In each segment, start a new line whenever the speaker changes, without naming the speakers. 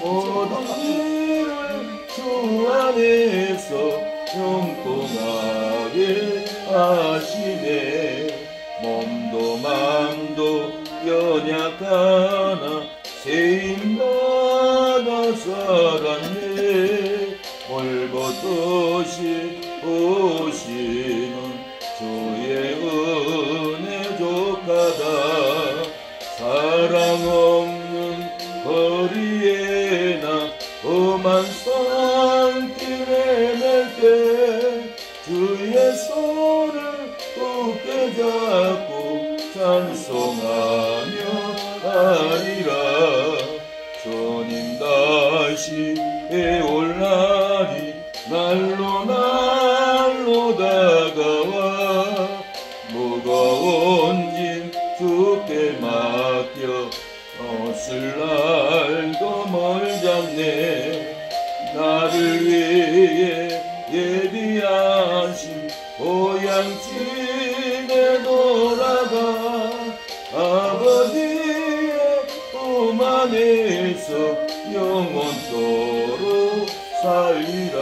모든 일을 주 안에서 형통하게 하시네. 몸도 맘도 연약하나 세임받아 살았네. 멀벗듯이 오시는 주의 은혜 족하다. 사랑 없는 거리에 나 험한 산길에 맬 때 주의 손을 굳게 잡고 찬송하며 가리라. 주님 다시 해올 날이 날로 날로 다가와 무거운 짐 주께 맡겨 어슬 날도 멀잖네. 나를 위해 예비하신 고향집에 돌아가 아버지의 품 안에서 영원토록 살리라.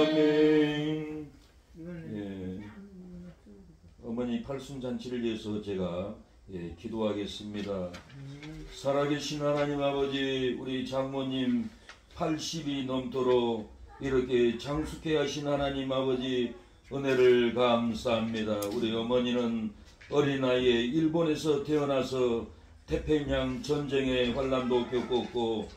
아멘. 예. 어머니 팔순잔치를 위해서 제가 기도하겠습니다. 살아계신 하나님 아버지, 우리 장모님 80이 넘도록 이렇게 장숙해 하신 하나님 아버지 은혜를 감사합니다. 우리 어머니는 어린 나이에 일본에서 태어나서 태평양 전쟁의 환란도 겪었고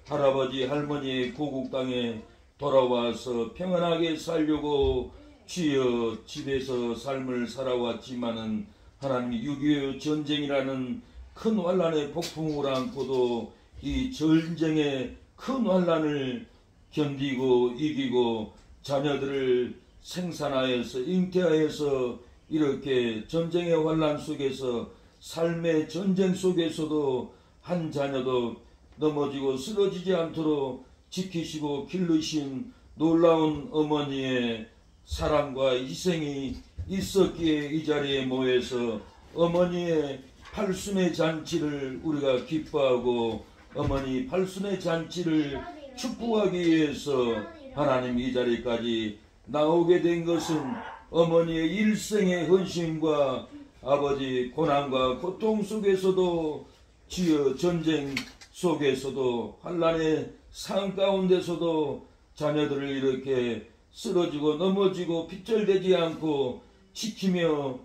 할아버지 할머니의 고국 땅에 돌아와서 평안하게 살려고 주여 집에서 삶을 살아왔지만은 하나님 6.25 전쟁이라는 큰 환란의 폭풍을 안고도 이 전쟁의 큰 환란을 견디고 이기고 자녀들을 생산하여서 잉태하여서 이렇게 전쟁의 환란 속에서 삶의 전쟁 속에서도 한 자녀도 넘어지고 쓰러지지 않도록 지키시고 기르신 놀라운 어머니의 사랑과 희생이 있었기에 이 자리에 모여서 어머니의 팔순의 잔치를 우리가 기뻐하고 어머니 팔순의 잔치를 축복하기 위해서 하나님 이 자리까지 나오게 된 것은 어머니의 일생의 헌신과 아버지 고난과 고통 속에서도 주여 전쟁 속에서도 환란의 상 가운데서도 자녀들을 이렇게 쓰러지고 넘어지고 빗절되지 않고 지키며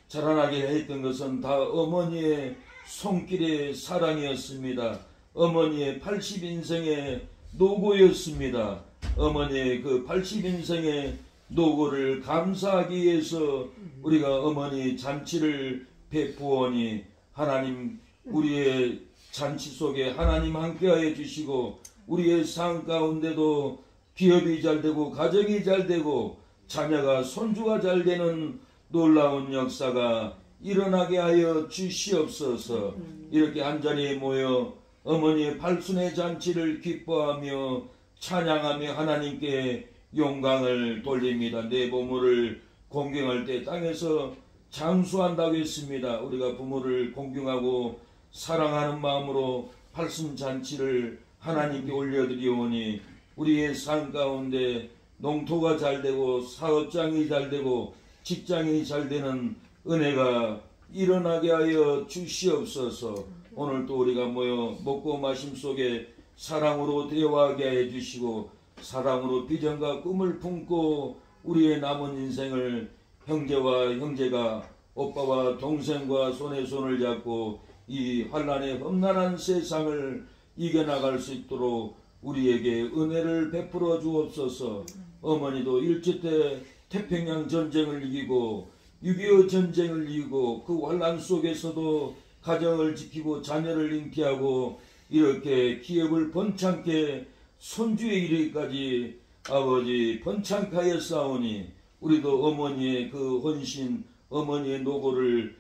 자라나게 했던 것은 다 어머니의 손길의 사랑이었습니다. 어머니의 80인생의 노고였습니다. 어머니의 그 80인생의 노고를 감사하기 위해서 우리가 어머니 잔치를 베푸오니 하나님 우리의 잔치 속에 하나님 함께하여 주시고 우리의 삶 가운데도 기업이 잘되고 가정이 잘되고 자녀가 손주가 잘되는 놀라운 역사가 일어나게 하여 주시옵소서. 이렇게 한자리에 모여 어머니의 팔순의 잔치를 기뻐하며 찬양하며 하나님께 영광을 돌립니다. 내 부모를 공경할 때 땅에서 장수한다고 했습니다. 우리가 부모를 공경하고 사랑하는 마음으로 팔순잔치를 하나님께 올려드리오니 우리의 삶 가운데 농토가 잘되고 사업장이 잘되고 직장이 잘되는 은혜가 일어나게 하여 주시옵소서. 오늘도 우리가 모여 먹고 마심 속에 사랑으로 대화하게 해 주시고 사랑으로 비전과 꿈을 품고 우리의 남은 인생을 형제와 형제가 오빠와 동생과 손에 손을 잡고 이 환란의 험난한 세상을 이겨나갈 수 있도록 우리에게 은혜를 베풀어 주옵소서. 어머니도 일제 때 태평양 전쟁을 이기고 6.25 전쟁을 이기고 그 환란 속에서도 가정을 지키고 자녀를 잉태하고 이렇게 기업을 번창케 손주의 이르기까지 아버지 번창케 하여 싸우니 우리도 어머니의 그 헌신 어머니의 노고를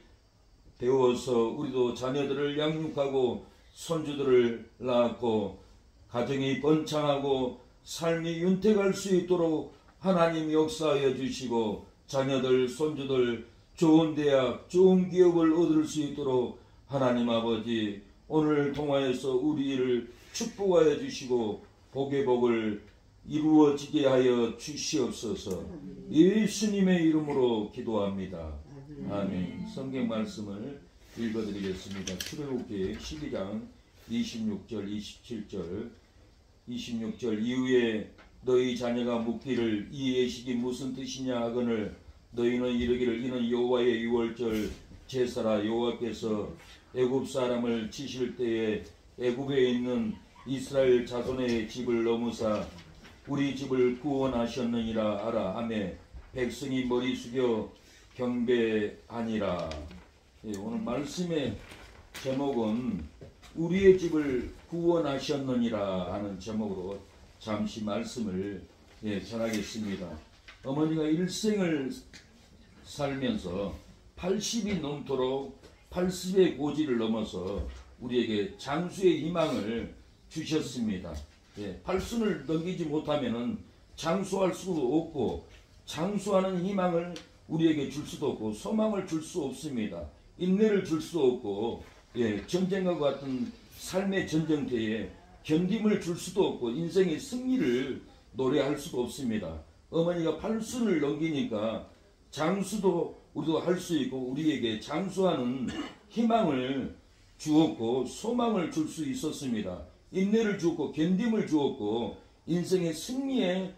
배워서 우리도 자녀들을 양육하고 손주들을 낳고 가정이 번창하고 삶이 윤택할 수 있도록 하나님 역사하여 주시고 자녀들 손주들 좋은 대학 좋은 기업을 얻을 수 있도록 하나님 아버지, 오늘 통하여서 우리를 축복하여 주시고 복의 복을 이루어지게 하여 주시옵소서. 예수님의 이름으로 기도합니다. 아멘. 성경 말씀을 읽어드리겠습니다. 출애굽기 12장 26절 27절 26절 이후에 너희 자녀가 묻기를 이 예식이 무슨 뜻이냐 하거늘 너희는 이르기를 이는 여호와의 유월절 제사라. 여호와께서 애굽 사람을 치실 때에 애굽에 있는 이스라엘 자손의 집을 넘으사 우리 집을 구원하셨느니라 하라 하매 백성이 머리 숙여 경배하니라. 오늘 말씀의 제목은 우리의 집을 구원하셨느니라 하는 제목으로 잠시 말씀을 전하겠습니다. 어머니가 일생을 살면서 80이 넘도록 80의 고지를 넘어서 우리에게 장수의 희망을 주셨습니다. 팔순을 넘기지 못하면 장수할 수도 없고 장수하는 희망을 우리에게 줄 수도 없고 소망을 줄 수 없습니다. 인내를 줄 수 없고 전쟁과 같은 삶의 전쟁터에 견딤을 줄 수도 없고 인생의 승리를 노래할 수도 없습니다. 어머니가 팔순을 넘기니까 장수도 우리도 할 수 있고 우리에게 장수하는 희망을 주었고 소망을 줄 수 있었습니다. 인내를 주었고 견딤을 주었고 인생의 승리의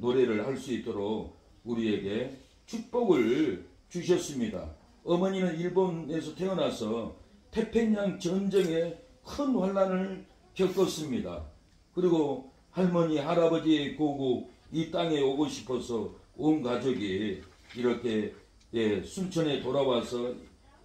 노래를 할 수 있도록 우리에게 축복을 주셨습니다. 어머니는 일본에서 태어나서 태평양 전쟁에 큰 환란을 겪었습니다. 그리고 할머니 할아버지의 고국 이 땅에 오고 싶어서 온 가족이 이렇게 순천에 돌아와서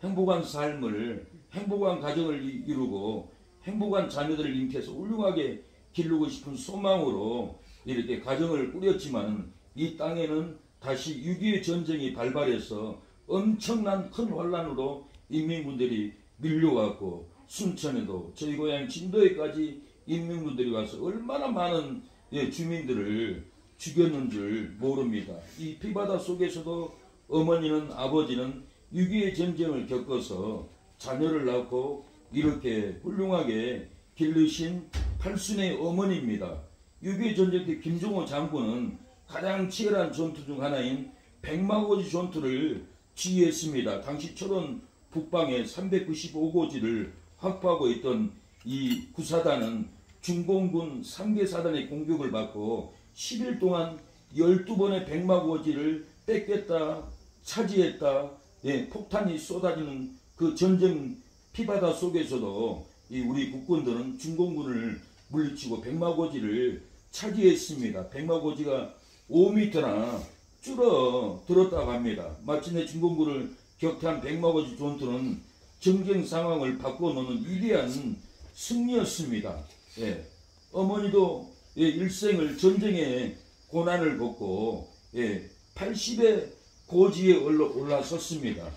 행복한 삶을 행복한 가정을 이루고 행복한 자녀들을 잉태해서 훌륭하게 기르고 싶은 소망으로 이렇게 가정을 꾸렸지만 이 땅에는 다시 6.25 전쟁이 발발해서 엄청난 큰 환란으로 인민군들이 밀려왔고 순천에도 저희 고향 진도에까지 인민군들이 와서 얼마나 많은 주민들을 죽였는 줄 모릅니다. 이 피바다 속에서도 어머니는 아버지는 6.25 전쟁을 겪어서 자녀를 낳고 이렇게 훌륭하게 기르신 팔순의 어머니입니다. 6.25 전쟁 때 김종호 장군은 가장 치열한 전투 중 하나인 백마고지 전투를 지휘했습니다. 당시 철원 북방에 395고지를 확보하고 있던 이 구사단은 중공군 3개 사단의 공격을 받고 10일 동안 12번의 백마고지를 뺏겼다 차지했다 폭탄이 쏟아지는 그 전쟁 피바다 속에서도 이 우리 국군들은 중공군을 물리치고 백마고지를 차지했습니다. 백마고지가 5m나 줄어들었다고 합니다. 마침내 중공군을 격퇴한 백마고지 전투는 전쟁 상황을 바꿔놓는 위대한 승리였습니다. 어머니도 일생을 전쟁의 고난을 겪고 80의 고지에 올라섰습니다.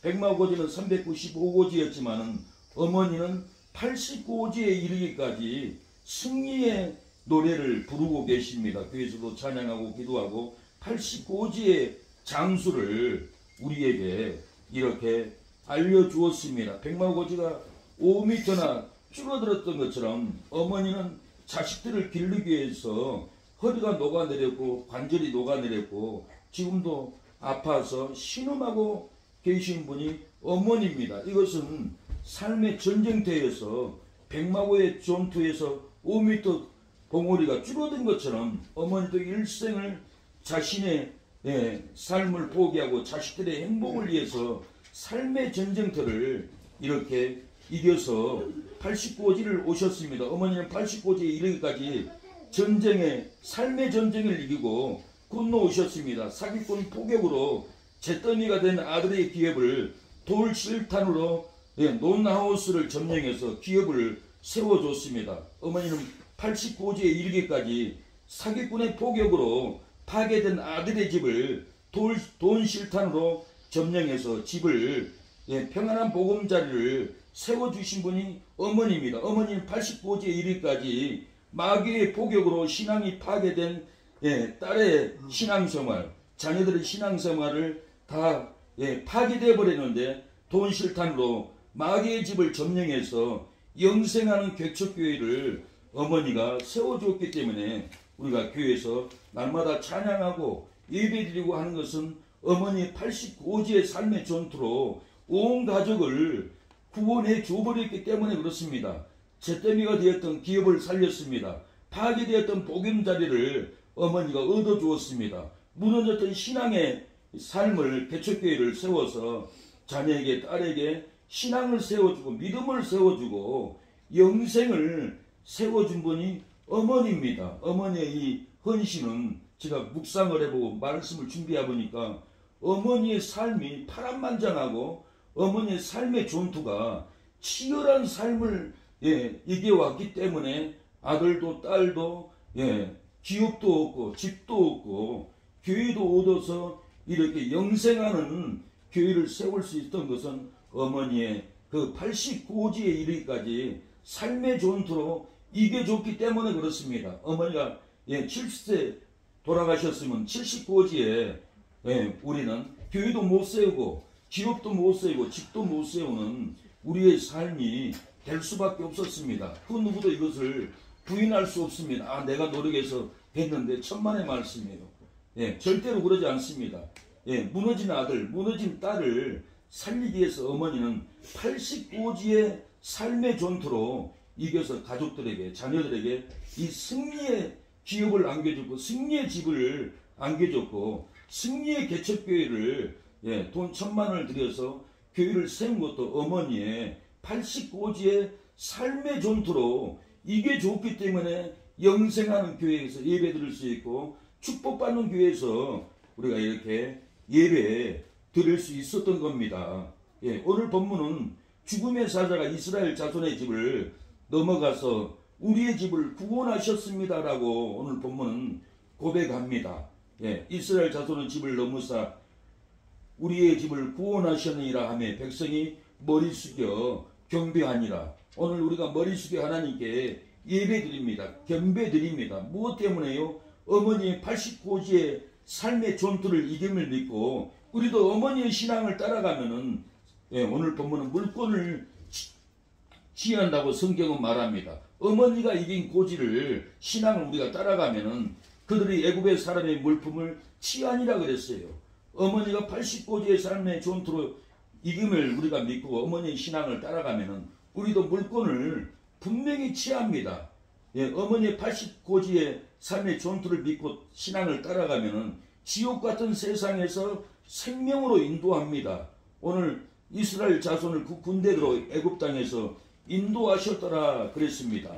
백마고지는 395고지였지만 어머니는 89고지에 이르기까지 승리의 노래를 부르고 계십니다. 교회에서도 찬양하고 기도하고 89고지의 장수를 우리에게 이렇게 알려주었습니다. 백마고지가 5m나 줄어들었던 것처럼 어머니는 자식들을 기르기 위해서 허리가 녹아내렸고 관절이 녹아내렸고 지금도 아파서 신음하고 계신 분이 어머니입니다. 이것은 삶의 전쟁터에서 백마고의 전투에서 5m 봉우리가 줄어든 것처럼 어머니도 일생을 자신의 삶을 포기하고 자식들의 행복을 위해서 삶의 전쟁터를 이렇게 이겨서 89고지를 오셨습니다. 어머니는 89고지에 이르기까지 삶의 전쟁을 이기고 건너오셨습니다. 사기꾼 포격으로 잿더미가 된 아들의 기업을 돌실탄으로 논하우스를 점령해서 기업을 세워줬습니다. 어머니는 89고지에 이르기까지 사기꾼의 포격으로 파괴된 아들의 집을 돈실탄으로 점령해서 집을 평안한 보금자리를 세워주신 분이 어머니입니다. 어머니는 89고지에 이르기까지 마귀의 포격으로 신앙이 파괴된 딸의 신앙생활, 자녀들의 신앙생활을 다 파괴되어 버렸는데 돈실탄으로 마귀의 집을 점령해서 영생하는 개척교회를 어머니가 세워주었기 때문에 우리가 교회에서 날마다 찬양하고 예배드리고 하는 것은 어머니의 89지의 삶의 전투로 온 가족을 구원해 줘버렸기 때문에 그렇습니다. 잿더미가 되었던 기업을 살렸습니다. 파괴되었던 복음자리를 어머니가 얻어주었습니다. 무너졌던 신앙의 삶을 개척교회를 세워서 자녀에게 딸에게 신앙을 세워주고 믿음을 세워주고 영생을 세워준 분이 어머니입니다. 어머니의 이 헌신은 제가 묵상을 해보고 말씀을 준비해보니까 어머니의 삶이 파란만장하고 어머니의 삶의 전투가 치열한 삶을 이겨왔기 때문에 아들도 딸도 기업도 얻고 집도 얻고 교회도 얻어서 이렇게 영생하는 교회를 세울 수 있던 것은 어머니의 그 89지에 이르기까지 삶의 전투로 이겨줬기 때문에 그렇습니다. 어머니가 70세 돌아가셨으면 79지에 우리는 교회도 못 세우고 기업도 못 세우고 집도 못 세우는 우리의 삶이 될 수밖에 없었습니다. 그 누구도 이것을 부인할 수 없습니다. 아, 내가 노력해서 했는데 천만의 말씀이에요. 절대로 그러지 않습니다. 무너진 아들, 무너진 딸을 살리기 위해서 어머니는 89지의 삶의 전투로 이겨서 가족들에게, 자녀들에게 이 승리의 기업을 안겨줬고 승리의 집을 안겨줬고 승리의 개척교회를 돈 1000만원을 들여서 교회를 세운 것도 어머니의 89지의 삶의 전투로 이겨줬기 때문에 영생하는 교회에서 예배 드릴 수 있고 축복받는 교회에서 우리가 이렇게 예배 드릴 수 있었던 겁니다. 오늘 본문은 죽음의 사자가 이스라엘 자손의 집을 넘어가서 우리의 집을 구원하셨습니다라고 오늘 본문은 고백합니다. 이스라엘 자손의 집을 넘으사 우리의 집을 구원하셨느니라 하며 백성이 머리 숙여 경배하니라. 오늘 우리가 머리 숙여 하나님께 예배드립니다. 경배드립니다. 무엇 때문에요? 어머니의 89지의 삶의 전투를 이김을 믿고 우리도 어머니의 신앙을 따라가면은 오늘 본문은 물권을 취한다고 성경은 말합니다. 어머니가 이긴 고지를 신앙을 우리가 따라가면은 그들이 애굽의 사람의 물품을 취하니라 그랬어요. 어머니가 89지의 삶의 전투로 이김을 우리가 믿고 어머니의 신앙을 따라가면은 우리도 물권을 분명히 취합니다. 어머니의 89지의 삶의 전투를 믿고 신앙을 따라가면은 지옥 같은 세상에서 생명으로 인도합니다. 오늘 이스라엘 자손을 그 군대로 애굽 땅에서 인도하셨더라 그랬습니다.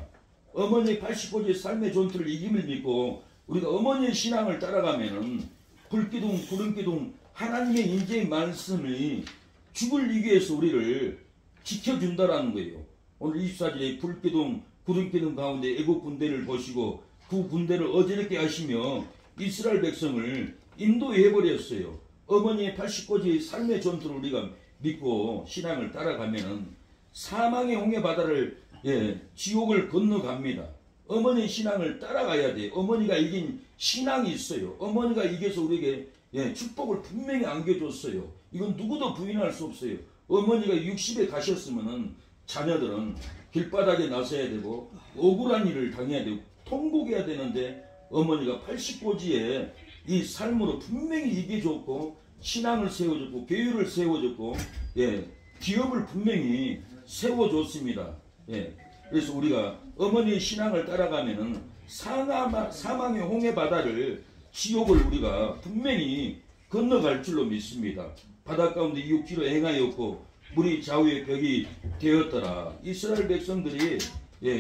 어머니의 89지의 삶의 전투를 이김을 믿고 우리가 어머니의 신앙을 따라가면은 불기둥 구름기둥 하나님의 인재의 말씀이 죽을 이기에서 우리를 지켜준다라는 거예요. 오늘 24절에 불기둥 구름기둥 가운데 애국 군대를 보시고 그 군대를 어지럽게 하시며 이스라엘 백성을 인도해버렸어요. 어머니의 89지의 삶의 전투를 우리가 믿고 신앙을 따라가면은 사망의 홍해 바다를 지옥을 건너갑니다. 어머니의 신앙을 따라가야 돼요. 어머니가 이긴 신앙이 있어요. 어머니가 이겨서 우리에게 축복을 분명히 안겨줬어요. 이건 누구도 부인할 수 없어요. 어머니가 60에 가셨으면은 자녀들은 길바닥에 나서야 되고 억울한 일을 당해야 되고 통곡해야 되는데 어머니가 89지에 이 삶으로 분명히 이겨줬고 신앙을 세워줬고 교회를 세워줬고 기업을 분명히 세워줬습니다. 그래서 우리가 어머니의 신앙을 따라가면은 사망의 홍해 바다를 지옥을 우리가 분명히 건너갈 줄로 믿습니다. 바다 가운데 육지로 행하였고 물이 좌우의 벽이 되었더라. 이스라엘 백성들이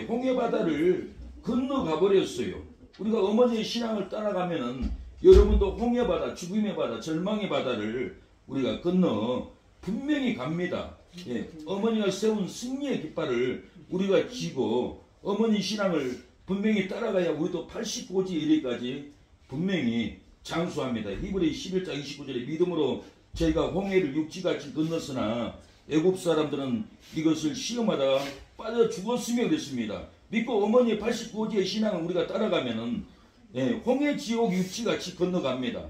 홍해 바다를 건너가 버렸어요. 우리가 어머니의 신앙을 따라가면은 여러분도 홍해 바다, 죽음의 바다, 절망의 바다를 우리가 건너 분명히 갑니다. 어머니가 세운 승리의 깃발을 우리가 쥐고 어머니 신앙을 분명히 따라가야 우리도 89지에 이르기까지 분명히 장수합니다. 히브리 11장 29절에 믿음으로 저희가 홍해를 육지같이 건넜으나 애굽 사람들은 이것을 시험하다가 빠져 죽었으며 그랬습니다. 믿고 어머니의 89지의 신앙을 우리가 따라가면은 홍해 지옥 육지같이 건너갑니다.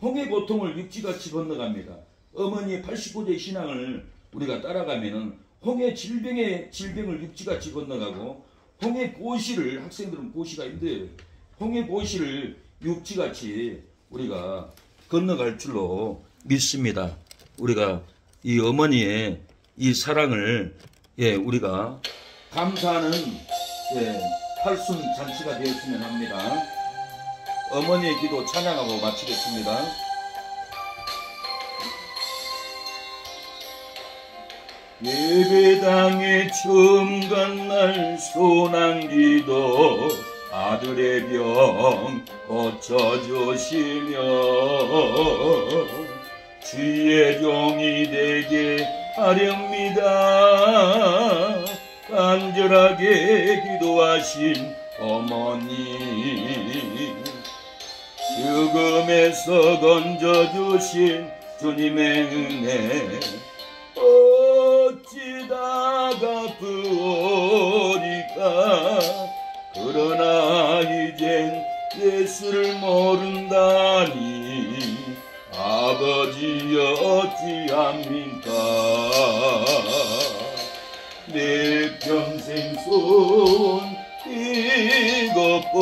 홍해 고통을 육지같이 건너갑니다. 어머니의 89지의 신앙을 우리가 따라가면은 홍해 질병을 육지같이 건너가고, 홍해 고시를, 학생들은 고시가 힘들어요. 홍해 고시를 육지같이 우리가 건너갈 줄로 믿습니다. 우리가 이 어머니의 이 사랑을 우리가 감사하는 팔순 잔치가 되었으면 합니다. 어머니의 기도 찬양하고 마치겠습니다. 예배당에 처음 간 날 소난기도 아들의 병 고쳐주시며 주의 종이 되게 하렵니다. 간절하게 기도하신 어머니, 죽음에서 건져주신 주님의 은혜 어찌다 갚으오리까. 그러나 이젠 예수를 모른다니 아버지여 어찌합니까. 내 평생 손 이것뿐,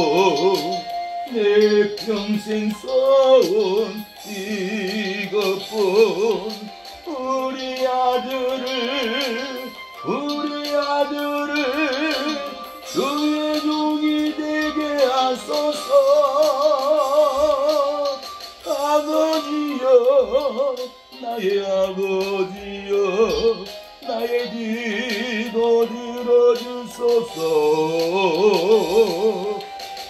내 평생 손 이것뿐. 우리 아들을 주의 종이 되게 하소서. 아버지여, 나의 아버지여, 나의 기도 들어주소서.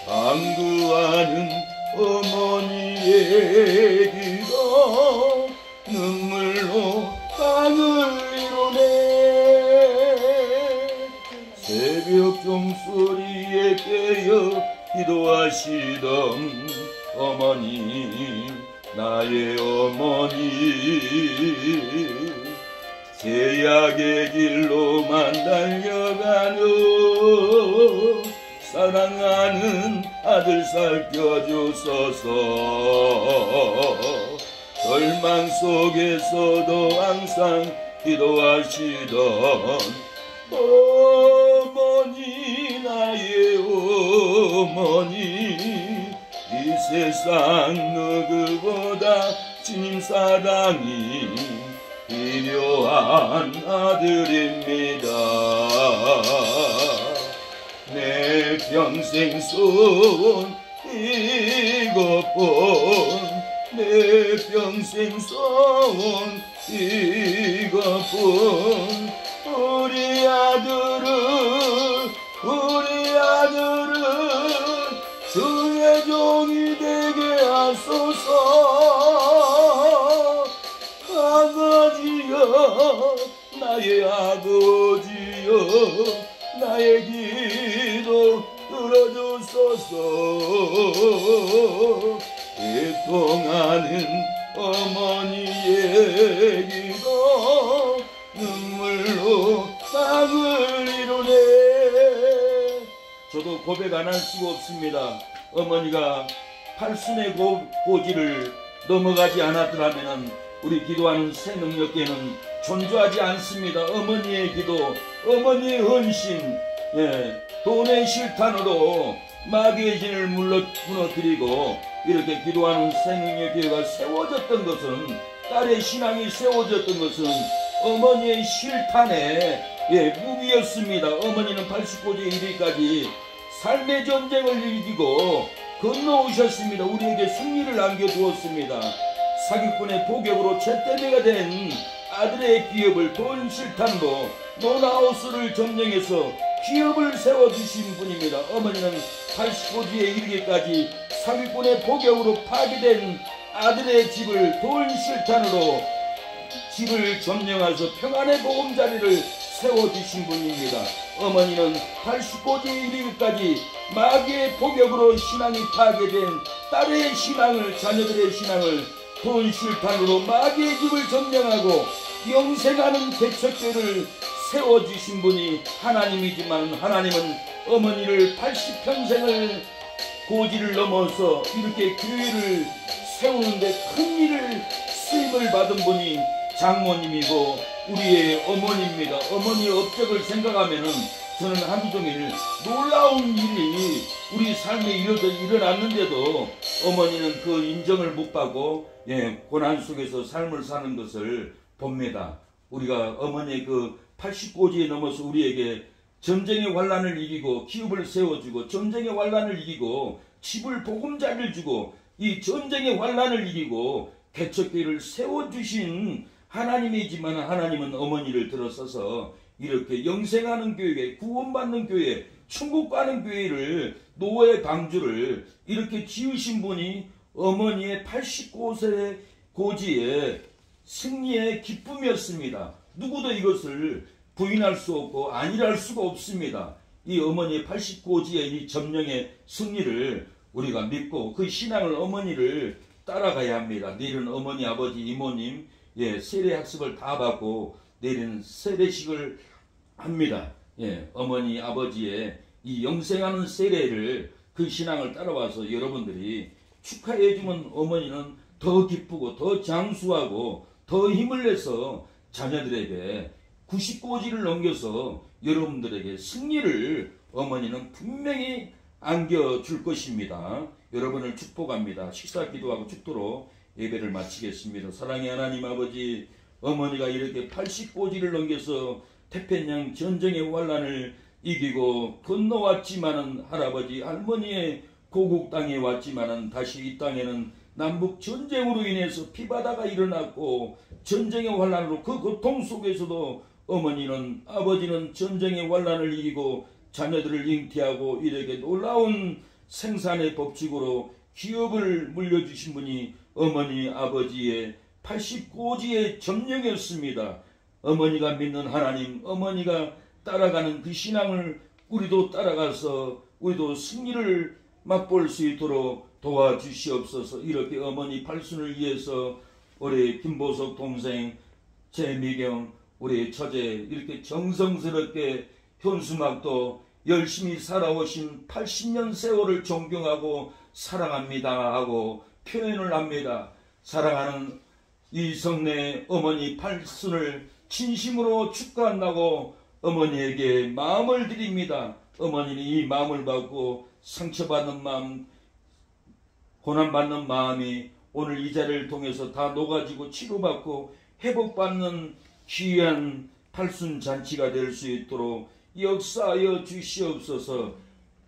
간구하는 어머니의 기도 눈물로 땅을 이루네. 새벽 종소리에 깨어 기도하시던 어머니, 나의 어머니, 제약의 길로만 달려가는 사랑하는 아들 살펴주소서. 절망 속에서도 항상 기도하시던 어머니, 나의 어머니, 이 세상 누구보다 주님 사랑이 필요한 아들입니다. 내 평생 손 이것뿐, 내 평생 손 이것뿐. 우리 아들을 주의 종이 되게 하소서. 아버지여, 나의 아버지여, 나의 기도 들어주소서. 애통하는 어머니의 기도 눈물로 땅을 이루네. 저도 고백 안 할 수가 없습니다. 어머니가 팔순의 고지를 넘어가지 않았더라면 우리 기도하는 새 능력계는 존재하지 않습니다. 어머니의 기도, 어머니의 헌신, 돈의 실탄으로 마귀의 진을 무너뜨리고 이렇게 기도하는 새능력교회가 세워졌던 것은, 딸의 신앙이 세워졌던 것은 어머니의 실탄의 무기였습니다. 어머니는 89세 이르기까지 삶의 전쟁을 이기고 건너오셨습니다. 우리에게 승리를 안겨두었습니다. 사기꾼의 포격으로 잿더미가 된 아들의 기업을 돈 실탄으로 노나우스를 점령해서 기업을 세워주신 분입니다. 어머니는 85세에 이르기까지 사기꾼의 포격으로 파괴된 아들의 집을 돈 실탄으로 집을 점령해서 평안의 보금자리를 세워주신 분입니다. 어머니는 89세에 이르기까지 마귀의 포격으로 신앙이 파괴된 딸의 신앙을, 자녀들의 신앙을 돈 실탄으로 마귀의 집을 점령하고 영생하는 개척교회를 세워주신 분이 하나님이지만, 하나님은 어머니를 80평생을 고지를 넘어서 이렇게 교회를 세우는데 큰 일을 쓰임을 받은 분이 장모님이고 우리의 어머니입니다. 어머니의 업적을 생각하면은 저는 하루 종일 놀라운 일이 우리 삶에 일어났는데도 어머니는 그 인정을 못 받고 고난 속에서 삶을 사는 것을 봅니다. 우리가 어머니의 그 80고지에 넘어서 우리에게 전쟁의 환란을 이기고 기업을 세워주고 전쟁의 환란을 이기고 집을 보금자리를 주고 이 전쟁의 환란을 이기고 개척교회를 세워주신 하나님이지만 하나님은 어머니를 들어서서 이렇게 영생하는 교회, 구원받는 교회, 천국 가는 교회를 노예 방주를 이렇게 지으신 분이 어머니의 89세 고지의 승리의 기쁨이었습니다. 누구도 이것을 부인할 수 없고 아니랄 수가 없습니다. 이 어머니의 89고지의 이 점령의 승리를 우리가 믿고 그 신앙을 어머니를 따라가야 합니다. 내일은 어머니, 아버지, 이모님 세례 학습을 다 받고 내일은 세례식을 합니다. 어머니, 아버지의 이 영생하는 세례를 그 신앙을 따라와서 여러분들이 축하해주면 어머니는 더 기쁘고 더 장수하고 더 힘을 내서 자녀들에게 90고지를 넘겨서 여러분들에게 승리를 어머니는 분명히 안겨줄 것입니다. 여러분을 축복합니다. 식사 기도하고 축도로 예배를 마치겠습니다. 사랑의 하나님 아버지, 어머니가 이렇게 80고지를 넘겨서 태평양 전쟁의 환란을 이기고 건너왔지만은 할아버지 할머니의 고국 땅에 왔지만은 다시 이 땅에는 남북 전쟁으로 인해서 피바다가 일어났고 전쟁의 환란으로 그 고통 속에서도 어머니는 아버지는 전쟁의 환란을 이기고 자녀들을 잉태하고 이렇게 놀라운 생산의 법칙으로 기업을 물려주신 분이 어머니 아버지의 80고지의 점령이었습니다. 어머니가 믿는 하나님, 어머니가 따라가는 그 신앙을 우리도 따라가서 우리도 승리를 맛볼 수 있도록 도와주시옵소서. 이렇게 어머니 팔순을 위해서 우리 김보석 동생, 재미경, 우리 처제 이렇게 정성스럽게 현수막도 열심히 살아오신 80년 세월을 존경하고 사랑합니다 하고 표현을 합니다. 사랑하는 이성래 어머니 팔순을 진심으로 축하한다고 어머니에게 마음을 드립니다. 어머니는 이 마음을 받고 상처받는 마음, 고난받는 마음이 오늘 이 자리를 통해서 다 녹아지고 치료받고 회복받는 귀한 팔순 잔치가 될 수 있도록 역사하여 주시옵소서.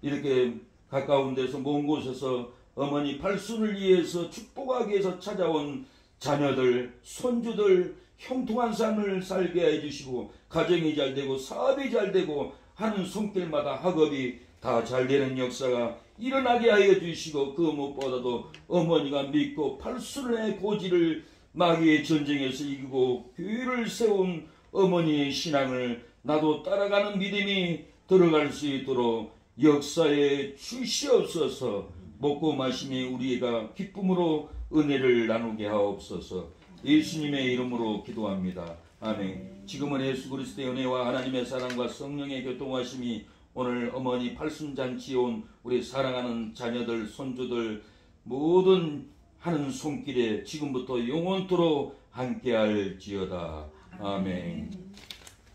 이렇게 가까운 데서 먼 곳에서 어머니 팔순을 위해서 축복하기 위해서 찾아온 자녀들, 손주들 형통한 삶을 살게 해주시고 가정이 잘되고 사업이 잘되고 하는 손길마다 학업이 다 잘되는 역사가 일어나게 하여 주시고 그 무엇보다도 어머니가 믿고 팔순의 고지를 마귀의 전쟁에서 이기고 교회를 세운 어머니의 신앙을 나도 따라가는 믿음이 들어갈 수 있도록 역사에 주시옵소서. 먹고 마심이 우리가 기쁨으로 은혜를 나누게 하옵소서. 예수님의 이름으로 기도합니다. 아멘. 지금은 예수 그리스도의 은혜와 하나님의 사랑과 성령의 교통하심이 오늘 어머니 팔순잔치에 온 우리 사랑하는 자녀들, 손주들 모든 하는 손길에 지금부터 영원토록 함께할지어다. 아멘.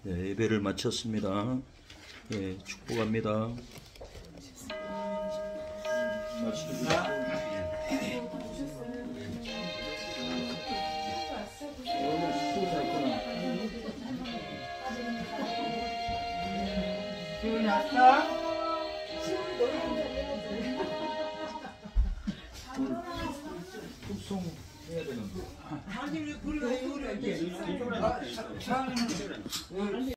예배를 마쳤습니다. 축복합니다. 맛있게 드세요.
기분 났어?
숙송 해야 되는데.
아니 왜 그래?